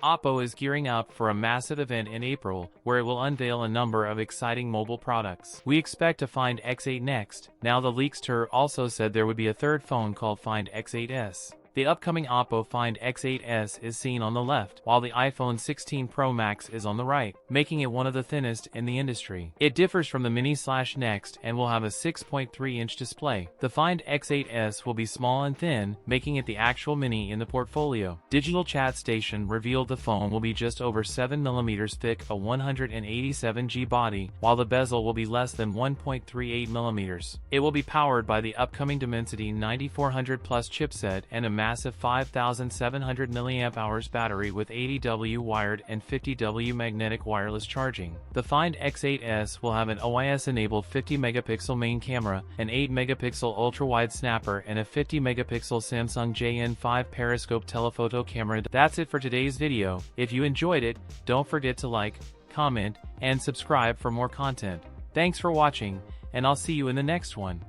OPPO is gearing up for a massive event in April, where it will unveil a number of exciting mobile products. We expect to Find X8 next. Now the leakster also said there would be a third phone called Find X8s. The upcoming OPPO Find X8s is seen on the left, while the iPhone 16 Pro Max is on the right, making it one of the thinnest in the industry. It differs from the Mini/Next and will have a 6.3-inch display. The Find X8s will be small and thin, making it the actual Mini in the portfolio. Digital Chat Station revealed the phone will be just over 7 mm thick, a 187G body, while the bezel will be less than 1.38 mm. It will be powered by the upcoming Dimensity 9400 Plus chipset and a massive 5700 mAh battery with 80W wired and 50W magnetic wireless charging. The Find X8s will have an OIS-enabled 50-megapixel main camera, an 8-megapixel ultra-wide snapper, and a 50-megapixel Samsung JN5 periscope telephoto camera. That's it for today's video. If you enjoyed it, don't forget to like, comment, and subscribe for more content. Thanks for watching, and I'll see you in the next one.